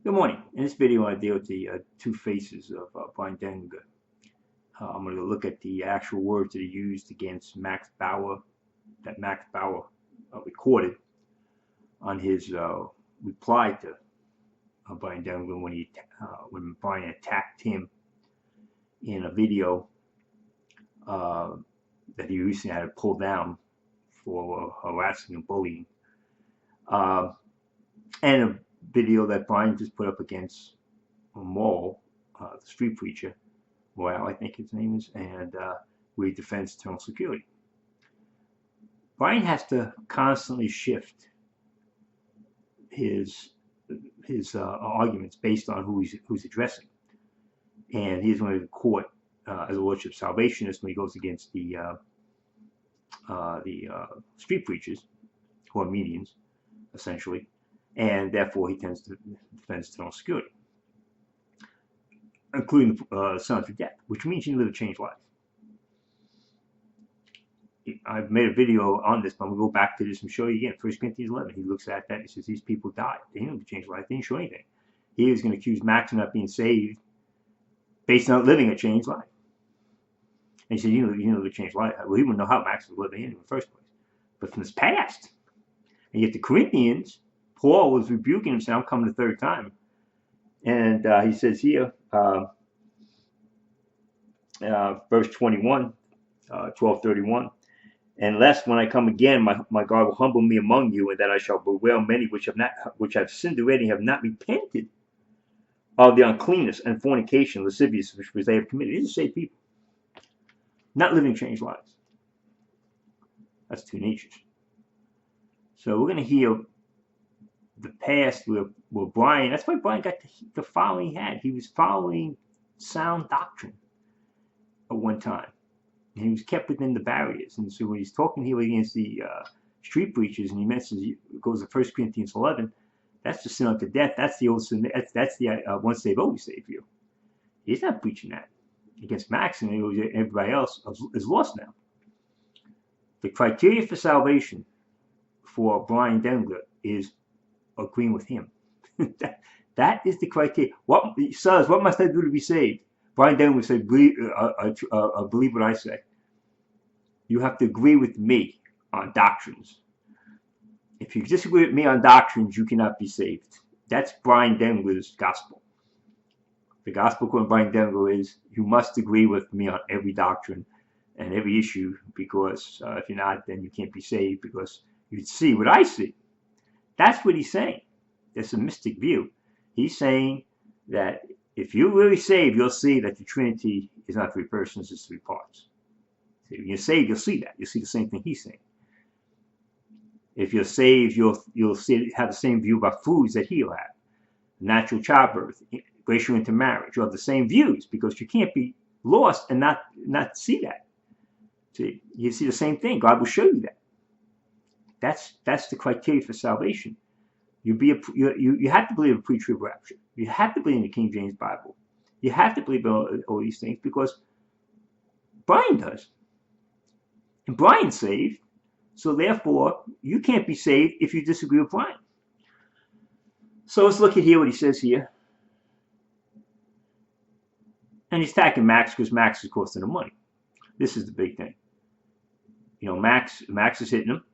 Good morning. In this video, I deal with the two faces of Bryan Denlinger. I'm going to look at the actual words that he used against Max Bauer, that Max Bauer recorded on his reply to Bryan Denlinger when Bryan attacked him in a video that he recently had to pull down for harassing and bullying, uh, and a video that Bryan just put up against Maul, the street preacher, Royale, I think his name is, and where he defends internal security. Bryan has to constantly shift his arguments based on who's addressing, and he's going to court as a Lordship Salvationist when he goes against the street preachers, who are medians, essentially, and therefore he tends to defend internal security, including Son of Death, which means you live a changed life. I've made a video on this, but I'm going to go back to this and show you again. 1 Corinthians 11, he looks at that and he says, these people died. They didn't change life. They didn't show anything. He was going to accuse Max of not being saved based on living a changed life. And he said, you know, the changed life. Well, he wouldn't know how Max was living in the first place. But from his past. And yet the Corinthians, Paul was rebuking him, saying, I'm coming the third time. And he says here, verse 21, 12:31, and lest when I come again, my God will humble me among you, and that I shall bewail many which have sinned already, have not repented of the uncleanness and fornication, lasciviousness which they have committed. These are saved people, not living changed lives. That's two natures. So we're going to hear the past where Bryan. That's why Bryan got the following he had. He was following sound doctrine at one time. And he was kept within the barriers. And so when he's talking here against the street preachers, and he mentions, it goes to 1 Corinthians 11, that's the sin unto death. That's the old sin. That's the once saved, always saved view. He's not preaching that against Max, and everybody else is lost now. The criteria for salvation for Bryan Denlinger is agreeing with him. that is the criteria. What must I do to be saved? Bryan Denlinger said, believe what I say. You have to agree with me on doctrines. If you disagree with me on doctrines, you cannot be saved. That's Bryan Denlinger's gospel. The gospel according to Bryan Denlinger is, you must agree with me on every doctrine and every issue, because if you're not, then you can't be saved, because you see what I see. That's what he's saying. It's a mystic view. He's saying that if you're really saved, you'll see that the Trinity is not three persons, it's three parts. So if you're saved, you'll see that. You'll see the same thing he's saying. If you're saved, you'll have the same view about foods that he'll have. Natural childbirth, gracial intermarriage. You'll have the same views, because you can't be lost and not see that. So you see the same thing. God will show you that. That's the criteria for salvation. You have to believe in pre-trib rapture. You have to believe in the King James Bible. You have to believe in all these things, because Bryan does. And Bryan's saved. So therefore, you can't be saved if you disagree with Bryan. So let's look at here what he says here. And he's attacking Max because Max is costing him money. This is the big thing. You know, Max is hitting him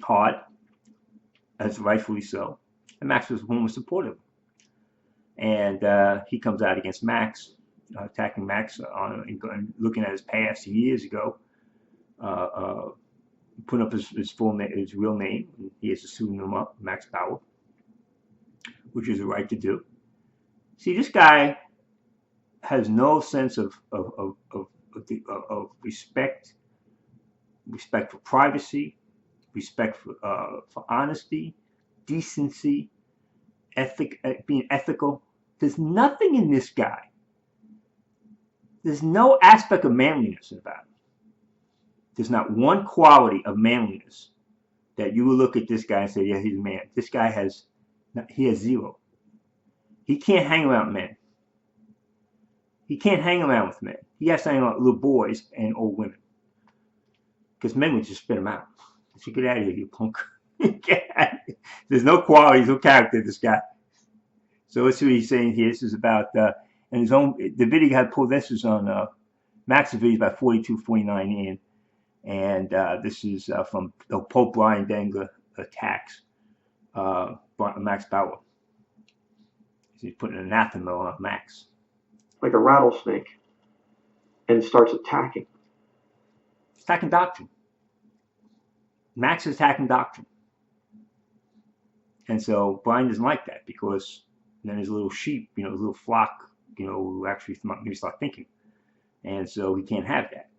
hard, as rightfully so. And Max was one was supportive. And he comes out against Max, attacking Max and looking at his past years ago, putting up his real name. He has to pseudonym up, Max Bauer, which is the right to do. See, this guy has no sense of respect for privacy, respect for honesty, decency, being ethical. There's nothing in this guy. There's no aspect of manliness about him. There's not one quality of manliness that you will look at this guy and say, yeah, he's a man. This guy has zero. He can't hang around men. He can't hang around with men. He has to hang around with little boys and old women, because men would just spit him out. So get out of here, you punk. There's no qualities, no character, this guy. So let's see what he's saying here. This is about and his own. The video had pulled. This is on Max's video, about 42:49 in, and this is from the Pope Bryan Denlinger attacks Max Bauer. He's putting an anathema on Max, like a rattlesnake, and starts attacking. Attacking doctrine. Max is attacking doctrine. And so Bryan doesn't like that, because then his little sheep, his little flock, who actually maybe start thinking. And so he can't have that.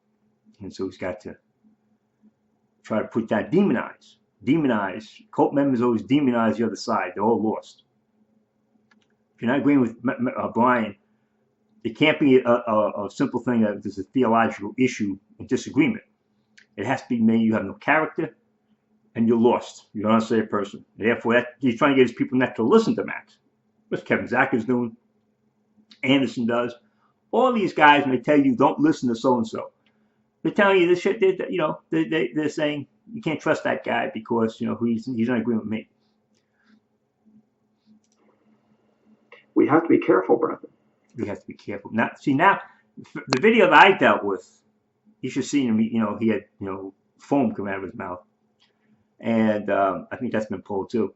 And so he's got to try to put that, demonize. Cult members always demonize the other side. They're all lost. If you're not agreeing with Bryan, it can't be a simple thing that there's a theological issue and disagreement. It has to be maybe you have no character and you're lost. You're not a saved person. Therefore, he's trying to get his people not to listen to Max. What Kevin Zacker's doing, Anderson does. All these guys, when they tell you don't listen to so-and-so, they're telling you this shit. They're saying you can't trust that guy because he's not agreeing with me. We have to be careful, brethren. We have to be careful. Now, the video that I dealt with, you should see him. He had foam come out of his mouth, and I think that's been pulled too.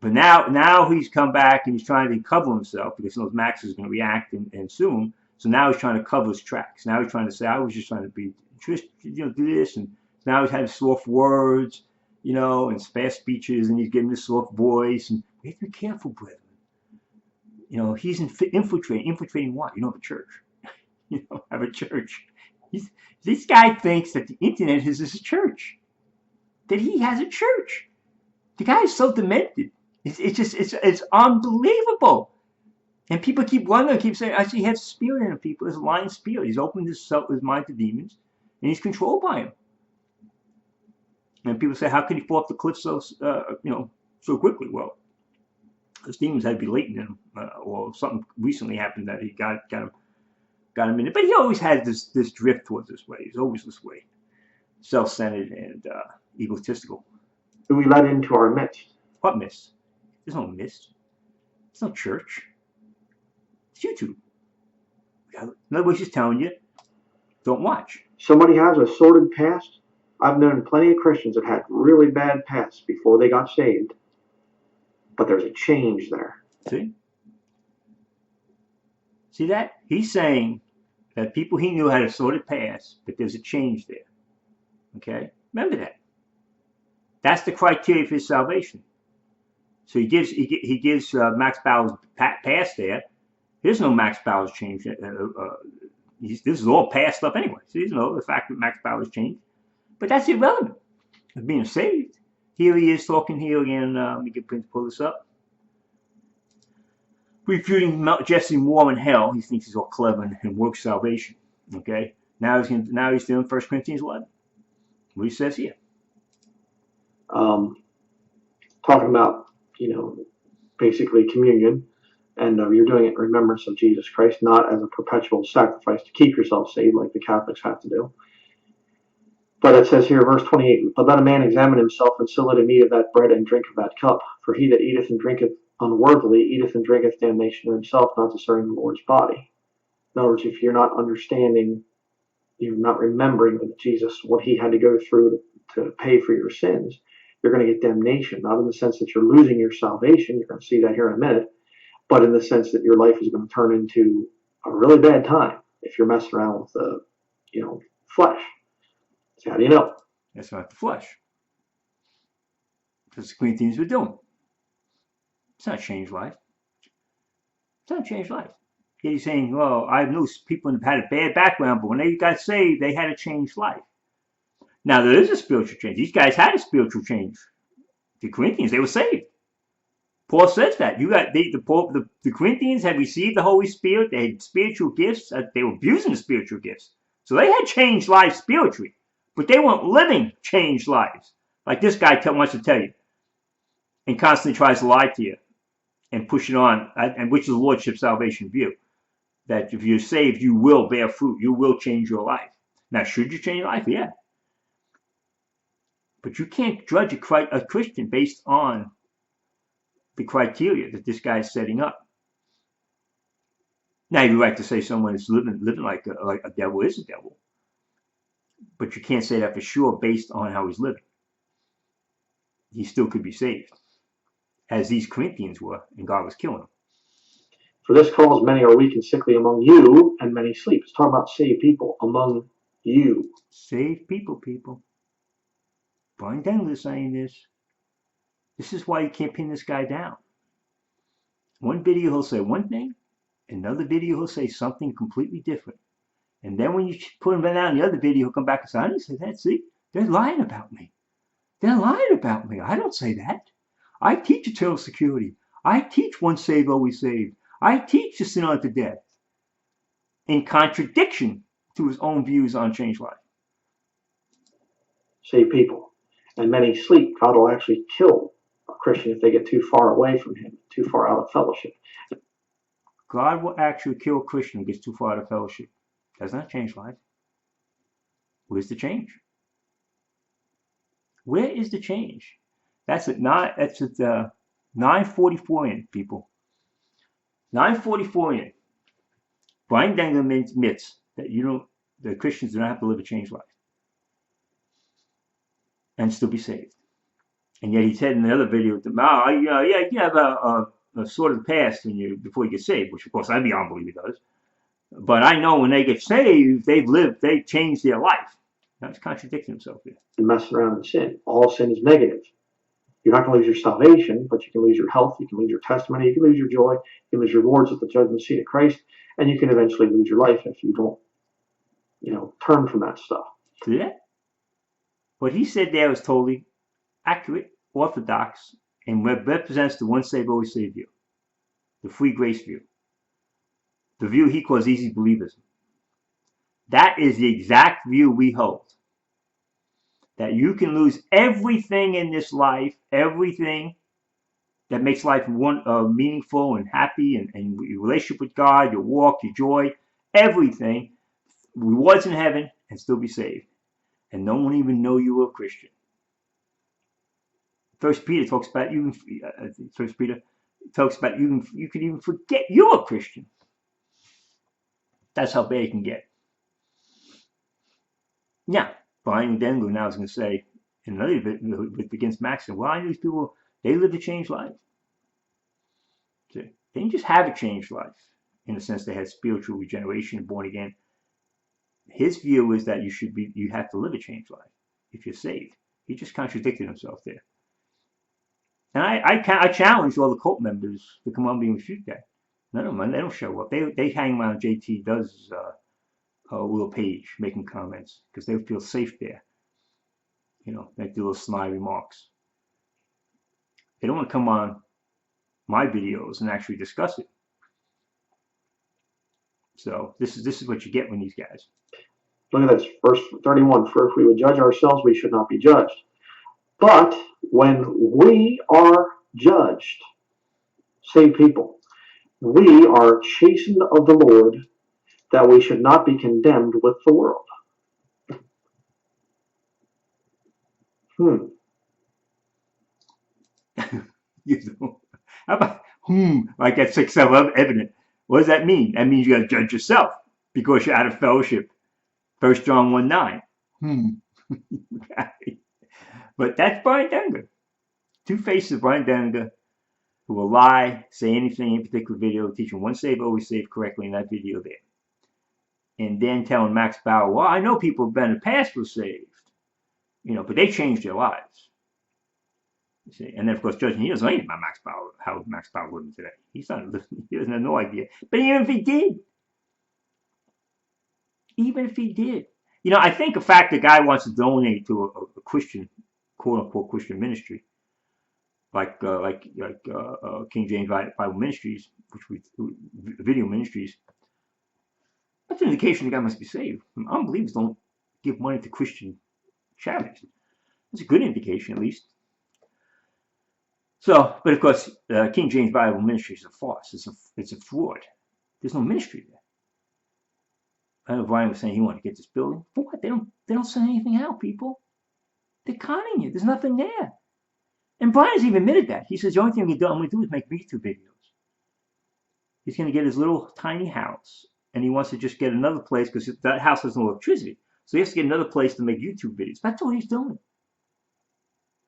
But now he's come back and he's trying to cover himself because he knows Max is going to react and sue him. So now he's trying to cover his tracks. Now he's trying to say, I was just trying to be, do this. And now he's having soft words, and fast speeches, and he's getting this soft voice. And we have to be careful, brethren. He's infiltrating what? A church. Have a church. This guy thinks that the internet is his church. That he has a church. The guy is so demented. It's unbelievable. And people keep wondering, keep saying, I see he has spirit in him, people. His lying spirit. He's opened his mind to demons, and he's controlled by him. And people say, how could he fall off the cliff so quickly? Well, those demons had to be latent in him, or something recently happened that he got him in it. But he always had this drift towards this way. He's always this way, self-centered and egotistical. Do we let into our midst? What midst? There's no midst. There's no church. It's YouTube. In other words, he's telling you, don't watch. Somebody has a sordid past. I've known plenty of Christians that had really bad pasts before they got saved. But there's a change there. See that? He's saying that people he knew had a sordid past, but there's a change there. Okay? Remember that. That's the criteria for his salvation. So he gives Max Bauer's past there. There's no Max Bauer's change. This is all past stuff anyway. So there's the fact that Max Bauer's changed. But that's irrelevant of being saved. Here he is talking here again. Let me pull this up. Refuting Jesse Moore in hell. He thinks he's all clever and works salvation. Okay. Now he's doing 1 Corinthians 11. What he says here. Talking about basically communion, and you're doing it in remembrance of Jesus Christ, not as a perpetual sacrifice to keep yourself saved like the Catholics have to do. But it says here, verse 28, but let a man examine himself, and so let him eat of that bread and drink of that cup. For he that eateth and drinketh unworthily eateth and drinketh damnation to himself, not discerning the Lord's body. In other words, if you're not understanding, you're not remembering that Jesus, what he had to go through to pay for your sins, you're going to get damnation, not in the sense that you're losing your salvation, you're going to see that here in a minute, but in the sense that your life is going to turn into a really bad time if you're messing around with the, flesh. So how do you know? That's not the flesh. That's the Corinthians were doing. It's not changed life. It's not changed life. He's saying, well, I know people who had a bad background, but when they got saved, they had a changed life. Now, there is a spiritual change. These guys had a spiritual change. The Corinthians, they were saved. Paul says that. The Corinthians had received the Holy Spirit. They had spiritual gifts. They were abusing the spiritual gifts. So they had changed lives spiritually. But they weren't living changed lives. Like this guy wants to tell you. And constantly tries to lie to you. And push it on. And which is the Lordship salvation view. That if you're saved, you will bear fruit. You will change your life. Now, should you change your life? Yeah. But you can't judge a Christian based on the criteria that this guy is setting up. Now you'd like to say someone is living like a devil is a devil, but you can't say that for sure based on how he's living. He still could be saved, as these Corinthians were, and God was killing them. For this cause many are weak and sickly among you, and many sleep. It's talking about saved people among you. Saved people. Bryan Denlinger is saying this. This is why you can't pin this guy down. One video he'll say one thing, another video he'll say something completely different. And then when you put him down the other video, he'll come back and say, I didn't say that. See, they're lying about me. They're lying about me. I don't say that. I teach eternal security. I teach once saved, always saved. I teach to sin unto death. In contradiction to his own views on changed life. Saved people. And many sleep. God will actually kill a Christian if they get too far away from him, too far out of fellowship. God will actually kill a Christian who gets too far out of fellowship. Does not change life. Where's the change? Where is the change? That's at 9:44 in, people. 9:44 in. Bryan Denlinger admits that the Christians do not have to live a changed life and still be saved. And yet he said in another video, you have a sort of past before you get saved, which of course every unbeliever does. But I know when they get saved, they've changed their life. Now he's contradicting himself here. And messing around in sin. All sin is negative. You're not going to lose your salvation, but you can lose your health, you can lose your testimony, you can lose your joy, you can lose your rewards at the judgment seat of Christ, and you can eventually lose your life if you don't, turn from that stuff. See that? What he said there was totally accurate, orthodox, and represents the once saved, always saved view. The free grace view. The view he calls easy believism. That is the exact view we hold. That you can lose everything in this life, everything that makes life meaningful and happy, and your relationship with God, your walk, your joy, everything, rewards in heaven, and still be saved. And no one even know you were a Christian. First Peter talks about you could even forget you're a Christian. That's how bad it can get. Now, Bryan Denlinger now is going to say in another bit against Maxim, well, I know these people, they live a changed life. So they didn't just have a changed life in the sense they had spiritual regeneration, born again. His view is that you have to live a changed life if you're saved. He just contradicted himself there. And I challenge all the cult members to come on and refute that. None of them, they don't show up. They hang around JT does little page making comments because they feel safe there. Make the little sly remarks. They don't want to come on my videos and actually discuss it. So this is what you get when these guys. Look at this, verse 31. For if we would judge ourselves, we should not be judged. But when we are judged, saved people, we are chastened of the Lord, that we should not be condemned with the world. How about like that 6-7 evident? What does that mean? That means you got to judge yourself because you're out of fellowship. 1 John 1:9. But that's Bryan Denlinger. Two faces of Bryan Denlinger who will lie, say anything in a particular video, teaching once saved, always saved correctly in that video there. And then telling Max Bauer, well, I know people have been in the past were saved, but they changed their lives. You see? And then, of course, judging, he doesn't know anything about Max Bauer, how Max Bauer living today. He's not living, he doesn't have no idea. But even if he did, I think the fact the guy wants to donate to a Christian, quote unquote Christian ministry, like King James Bible Ministries, video ministries, that's an indication the guy must be saved. Unbelievers don't give money to Christian charities. That's a good indication, at least. So, but of course, King James Bible Ministries is a farce. It's a fraud. There's no ministry there. I know Bryan was saying he wanted to get this building. For what? They don't send anything out, people. They're conning you. There's nothing there. And Bryan's even admitted that. He says the only thing I'm going to do is make YouTube videos. He's going to get his little tiny house, and he wants to just get another place because that house has no electricity. So he has to get another place to make YouTube videos. That's all he's doing.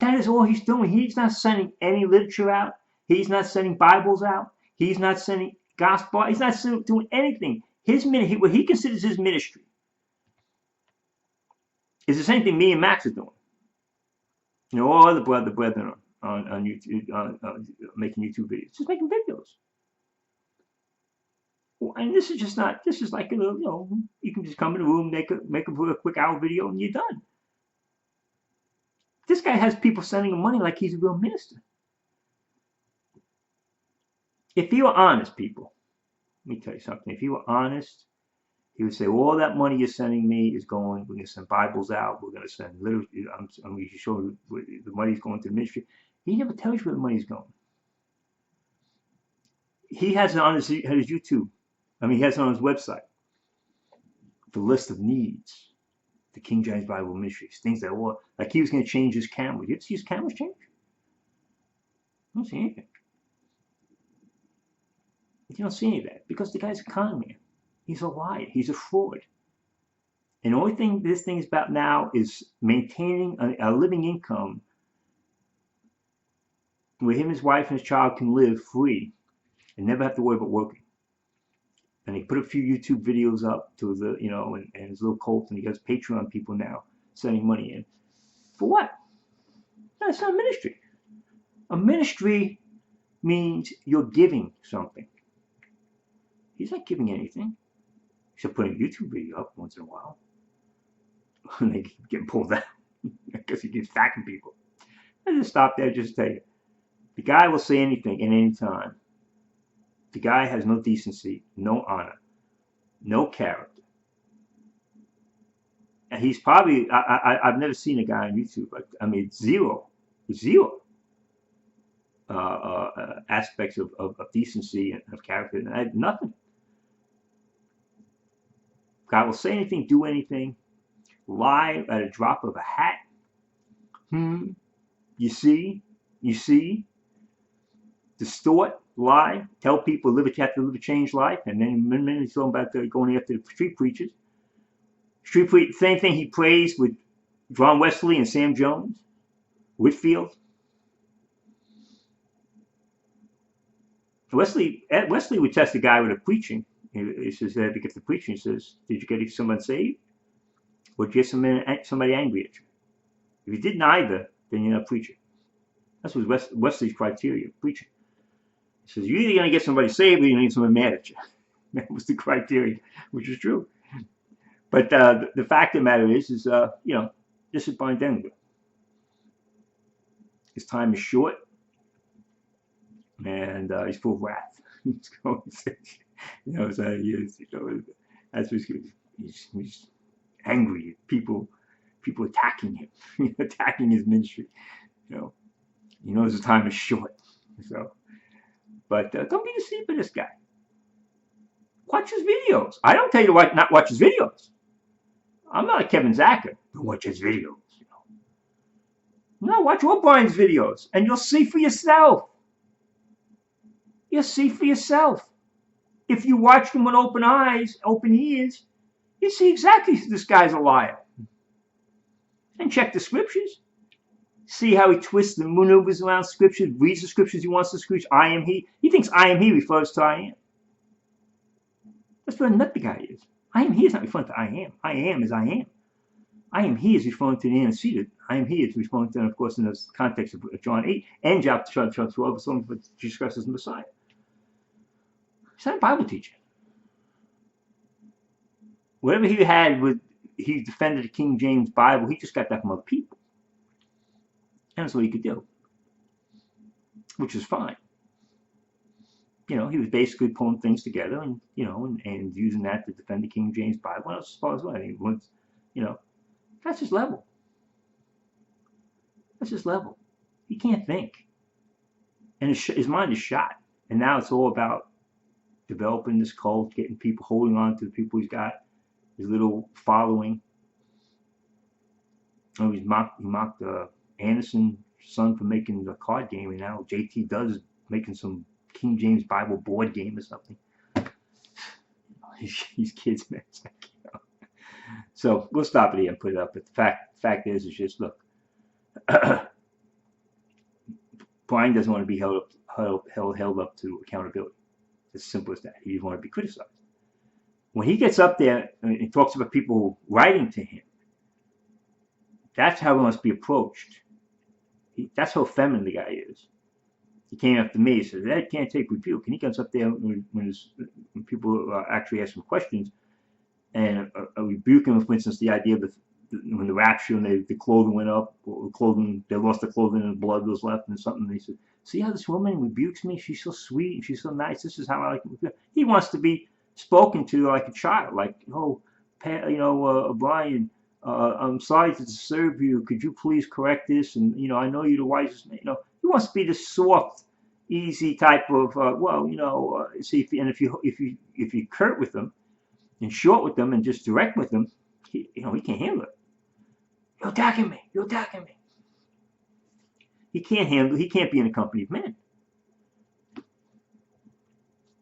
That is all he's doing. He's not sending any literature out. He's not sending Bibles out. He's not sending gospel. He's not doing anything. His ministry, what he considers his ministry, is the same thing me and Max are doing. You know, all other brethren on YouTube, making YouTube videos, just making videos. And this is just not. This is like you can just come in the room, make a quick hour video, and you're done. This guy has people sending him money like he's a real minister. If he were honest, people, let me tell you something. If he were honest, he would say, all that money you're sending me is going, we're going to send Bibles out, we're going to send literature, I'm going to show you the money's going to the ministry. He never tells you where the money's going. He has it on his YouTube. He has it on his website. The list of needs. The King James Bible Ministries. Things that were, like he was going to change his camera. You ever see his cameras change? I don't see anything. You don't see any of that because the guy's a con man. He's a liar. He's a fraud. And the only thing this thing is about now is maintaining a living income where him, his wife, and his child can live free and never have to worry about working. And he put a few YouTube videos up to the, and his little cult, and he has Patreon people now sending money in. For what? No, it's not a ministry. A ministry means you're giving something. He's not giving anything. Except putting a YouTube video up once in a while. And they keep getting pulled out. Because he keeps attacking people. I just stop there, just tell you. The guy will say anything at any time. The guy has no decency, no honor, no character. And he's probably, I've never seen a guy on YouTube, zero aspects of decency and of character. And I had nothing. God will say anything, do anything, lie at a drop of a hat. You see, distort, lie, tell people you have to live a changed life, and then he's talking about going after the street preachers. Same thing he prays with John Wesley and Sam Jones, Whitfield. Wesley would test a guy with a preaching. He says, if you get the preaching, he says, did you get someone saved? Or did you get somebody angry at you? If you did neither, then you're not preaching. That's what Wesley's criteria, preaching. He says, you're either going to get somebody saved or you're going to get someone mad at you. That was the criteria, which is true. But the fact of the matter is this is Bryan Denlinger. His time is short, and he's full of wrath. He's going to say, that's what he's angry at people attacking him, attacking his ministry. He knows his time is short. So, but don't be deceived by this guy. Watch his videos. I don't tell you to not watch his videos. I'm not a Kevin Zacker. Don't watch his videos. No, watch all Bryan's videos, and you'll see for yourself. You'll see for yourself. If you watch them with open eyes, open ears, you see exactly this guy's a liar. And check the scriptures. See how he twists and maneuvers around scriptures, reads the scriptures he wants to screech. I am he. He thinks I am he refers to I am. That's what a nut the guy is. I am he is not referring to I am. I am is I am. I am he is referring to the antecedent. I am he is referring to, of course, in the context of John 8 and John 12, something for Jesus Christ as the Messiah. He's not a Bible teacher. Whatever he had he defended the King James Bible, he just got that from other people. And that's what he could do. Which is fine. He was basically pulling things together and using that to defend the King James Bible. Well, as far as what? That's his level. That's his level. He can't think. And his mind is shot. And now it's all about developing this cult, getting people, holding on to the people he's got, his little following. He mocked Anderson son for making the card game, and now JT does making some King James Bible board game or something. These kids, man. So we'll stop it here and put it up. But the fact is just look. Bryan doesn't want to be held up to accountability. It's as simple as that. He doesn't want to be criticized. When he gets up there and talks about people writing to him, that's how he wants to be approached. That's how feminine the guy is. He came up to me and said, "That can't take rebuke." And he comes up there when people actually ask him questions and rebuke him. For instance, the idea of when the rapture and the clothing went up, or they lost the clothing and blood was left and something. And he said, "See how this woman rebukes me? She's so sweet and she's so nice. This is how I like it." He wants to be spoken to like a child, like, "Oh, Bryan, I'm sorry to disturb you. Could you please correct this? And I know you're the wisest man." He wants to be this soft, easy type of see. If you curt with them and short with them and just direct with them, he can't handle it. You're attacking me. You're attacking me. He can't handle. He can't be in the company of men.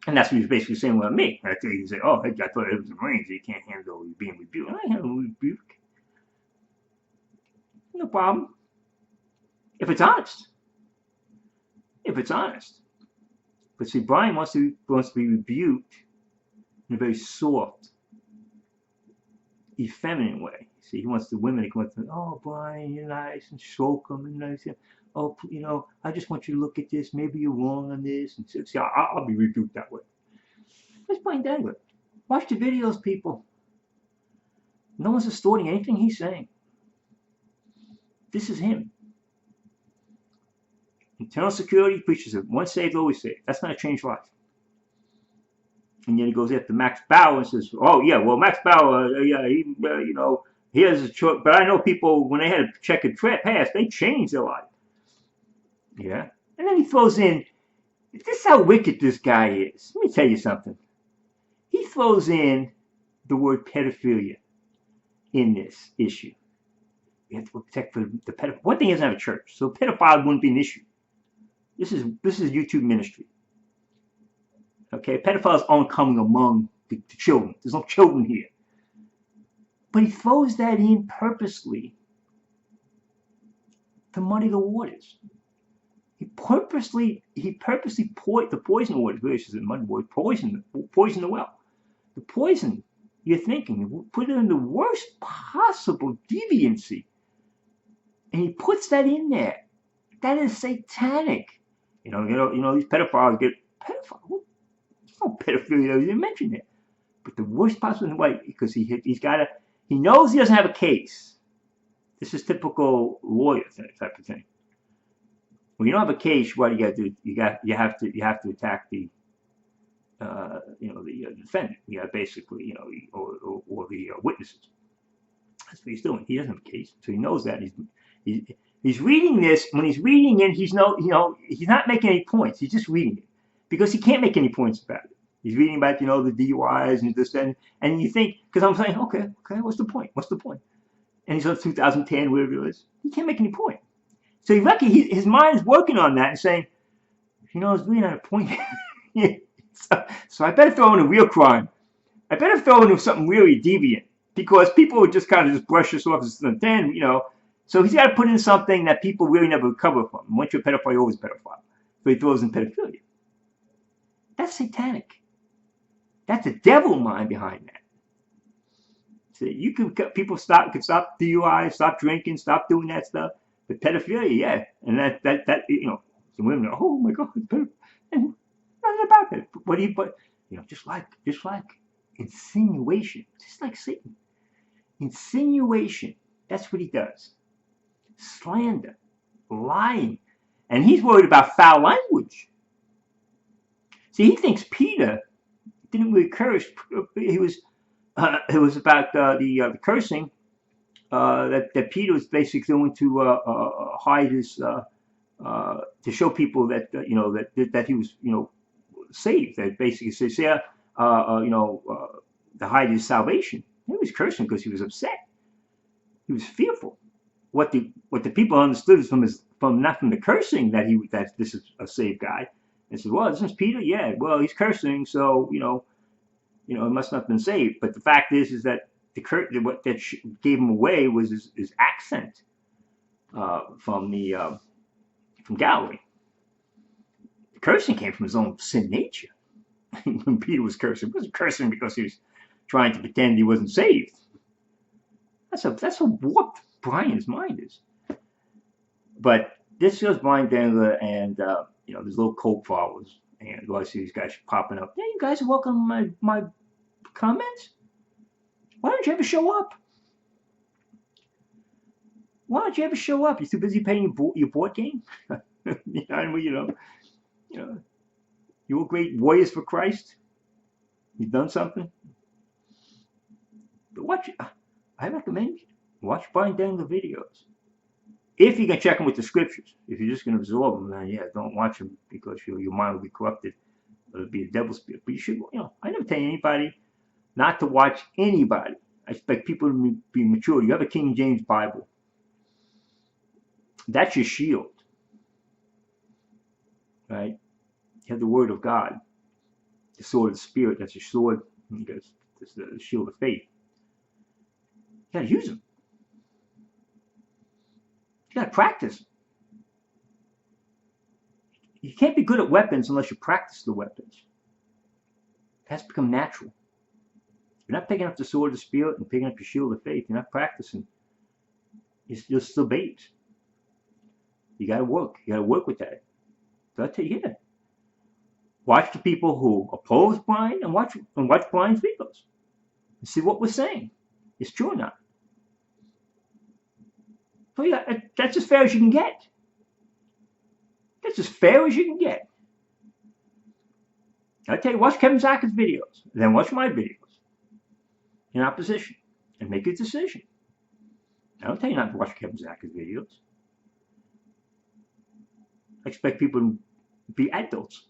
And that's what he was basically saying about me. He said, "Oh, I thought it was the Marines. You can't handle being rebuked." I handle rebuke. No problem. If it's honest. If it's honest. But see, Bryan wants to be rebuked in a very soft, effeminate way. See, he wants the women to come up to him, "Oh, Bryan, you're nice," and stroke him and nice. "Oh, I just want you to look at this. Maybe you're wrong on this." And see, I'll be rebuked that way. Let's Bryan Denlinger. Watch the videos, people. No one's distorting anything he's saying. This is him. Internal security preaches it. Once saved, always saved. That's not a changed life. And then he goes after Max Bauer and says, "Oh yeah, well Max Bauer, he has a choice." But I know people when they had a checkered past, they changed their life. Yeah, and then he throws in, this is how wicked this guy is. Let me tell you something. He throws in the word pedophilia in this issue. You have to protect the pedophile. One thing, he doesn't have a church, so pedophile wouldn't be an issue. This is YouTube ministry. Okay, pedophiles aren't coming among the children. There's no children here. But he throws that in purposely to muddy the waters. He purposely poured the poison the waters. Really, it's a muddy water. Poison the well. The poison you're thinking, put it in the worst possible deviancy, and he puts that in there. That is satanic. These pedophiles get pedophile. There's no pedophilia even mentioned there. But the worst possible way, because he knows he doesn't have a case. This is typical lawyer type of thing. When you don't have a case, what do you got to do? You have to attack the defendant. You got basically or the witnesses. That's what he's doing. He doesn't have a case, so he knows that. He's reading this. When he's reading it, he's not making any points. He's just reading it because he can't make any points about it. He's reading about the DUIs and this and you think, because I'm saying, okay, what's the point? And he's on 2010, whatever it is. He can't make any point. So his mind is working on that and saying, it's really not a point. So I better throw in a real crime. I better throw in something really deviant because people would just kind of just brush this off as then, So he's got to put in something that people really never recover from. Once you're a pedophile, you're always a pedophile. So he throws in pedophilia. That's satanic. That's the devil mind behind that. So people could stop DUI, stop drinking, stop doing that stuff. But pedophilia, yeah, and that the women are, "Oh my God, and nothing about it." But just like insinuation, just like Satan, insinuation. That's what he does. Slander, lying, and he's worried about foul language. See, he thinks Peter didn't really curse. It was about the cursing that Peter was basically doing to hide his to show people that that he was saved. That basically says to hide his salvation. He was cursing because he was upset. He was fearful. what the people understood is from not from the cursing that this is a saved guy. They said, well, isn't this Peter? Yeah, well, he's cursing, so he must not have been saved. But the fact is that what that gave him away was his accent from Galilee. The cursing came from his own sin nature. When Peter was cursing, he wasn't cursing because he was trying to pretend he wasn't saved. That's how warped Bryan's mind is. But this shows Bryan Denlinger and there's little cult followers, and I see these guys popping up. Yeah, you guys are welcome my comments. Why don't you ever show up? Why don't you ever show up? You're too busy paying your board game. You were great warriors for Christ. You've done something. But I recommend you watch Bryan Denlinger videos. If you can check them with the scriptures. If you're just going to absorb them, then yeah, don't watch them because your mind will be corrupted. It'll be a devil's spirit. But you should, I never tell anybody not to watch anybody. I expect people to be mature. You have a King James Bible. That's your shield, right? You have the Word of God, the sword of the Spirit. That's your sword. That's the shield of faith. You got to use them. You got to practice. You can't be good at weapons unless you practice the weapons. It has to become natural. You're not picking up the sword of the Spirit and picking up your shield of faith. You're not practicing. You're still babes. You got to work. You got to work with that. So I tell you, yeah. Watch the people who oppose Bryan and watch Bryan's videos and see what we're saying. It's true or not. So yeah, that's as fair as you can get. That's as fair as you can get. I tell you, watch Kevin Zacker's videos, then watch my videos in opposition, and make a decision. I don't tell you not to watch Kevin Zacker's videos. I expect people to be adults.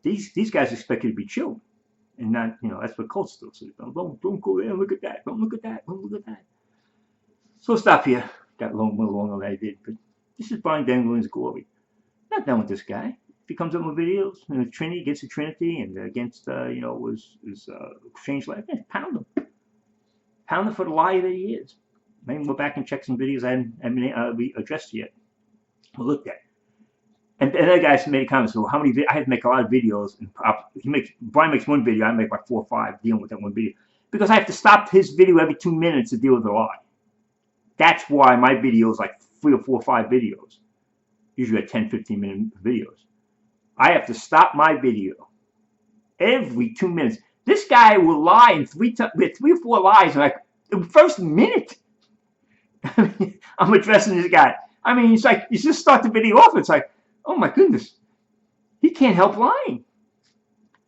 These guys expect you to be children, and not, that's what cults do. So don't go there. Look at that. Don't look at that. Don't look at that. So I'll stop here. Got a little longer than I did, but this is Bryan Denlinger's glory. Not done with this guy. If he comes up with videos and the Trinity against the Trinity and against his strange life, pound him. Pound him for the liar that he is. Maybe go back and check some videos I haven't addressed yet. We'll look at. And other guys made a comment. So how many? I had to make a lot of videos. And Bryan makes one video. I make like 4 or 5 dealing with that one video because I have to stop his video every 2 minutes to deal with a lie. That's why my videos like 3 or 4 or 5 videos, usually at 10, 15-minute videos. I have to stop my video every 2 minutes. This guy will lie in 3 or 4 lies in like the first minute. I'm addressing this guy. I mean, it's like you just start the video off. It's like, oh my goodness, he can't help lying.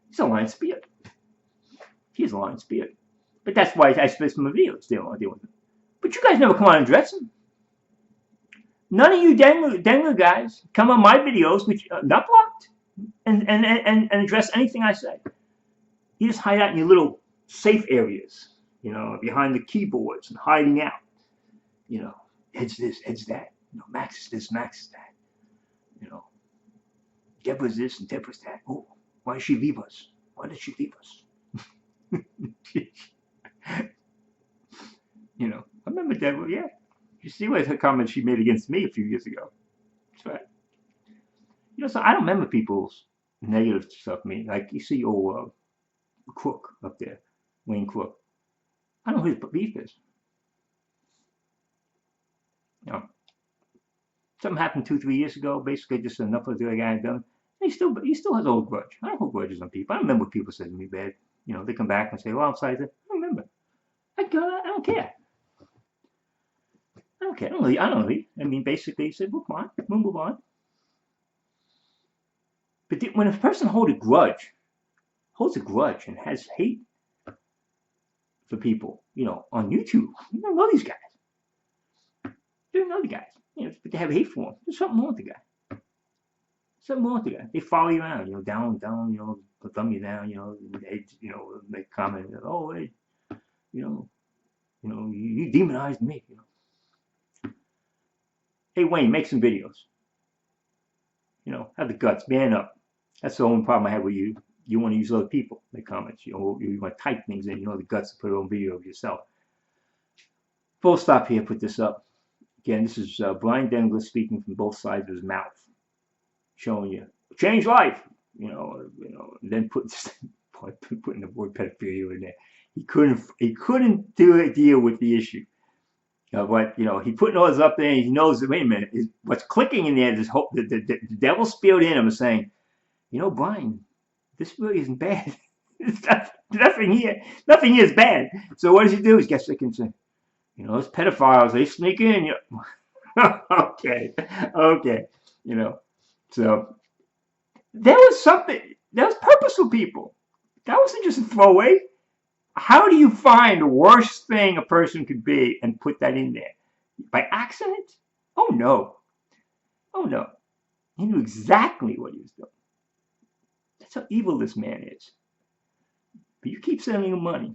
He's a lying spirit. He's a lying spirit. But that's why I spend some videos dealing with him. But you guys never come on and address him. None of you Denlinger guys come on my videos, which are not blocked, and address anything I say. You just hide out in your little safe areas, behind the keyboards and hiding out. Heads this, heads that. Max is this, Max is that. Deborah's this and Deborah's that. Oh, why did she leave us? Why did she leave us? I remember Deborah, yeah. You see what her comment she made against me a few years ago. That's right. So I don't remember people's negative stuff. Like you see old Crook up there, Wayne Crook. I don't know who his beef is. Something happened 2, 3 years ago. Basically, just enough of the other guy had done. He still has an old grudge. I don't hold grudges on people. I don't remember what people said to me bad. They come back and say, "Well, I'm sorry." I don't remember. I don't care. I don't care. I don't know. I mean, basically, he said, "Move on. We'll move on." But when a person holds a grudge and has hate for people, on YouTube, you don't know these guys. You don't know the guys. But they have hate for him. There's something wrong with the guy. Something wrong with the guy. They follow you around, down, thumb you down, they, make comment, oh, hey, you demonized me, Hey, Wayne, make some videos. You know, have the guts, man up. That's the only problem I have with you. You want to use other people, make comments. You know, you want to type things in. You know, the guts to put it on video of yourself. Full stop here. Put this up. Again, this is Bryan Denlinger speaking from both sides of his mouth, showing you change life. And then putting the word pedophilia in there. He couldn't deal with the issue. But he putting all this up there, and he knows that, wait a minute, what's clicking in there, this hope, the devil's spirit in him is saying, Bryan, this really isn't bad. Nothing here is bad. So what does he do? He gets sick and say, those pedophiles, they sneak in. Okay. So there was something, that was purposeful, people. That wasn't just a throwaway. How do you find the worst thing a person could be and put that in there? By accident? Oh no. He knew exactly what he was doing. That's how evil this man is. But you keep sending him money.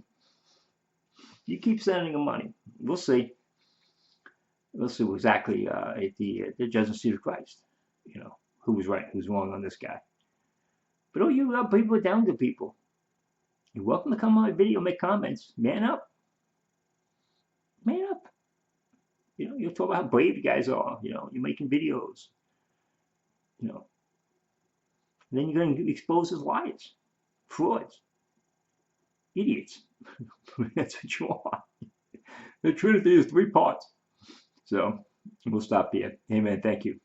We'll see. We'll see exactly at the judgment seat of Christ. Who was right, who's wrong on this guy. But oh, you people are down to people. You're welcome to come on my video, make comments. Man up. You'll talk about how brave you guys are. You're making videos. And then you're going to expose his liars, frauds, idiots. That's what you are. The Trinity is 3 parts. So we'll stop here. Amen. Thank you.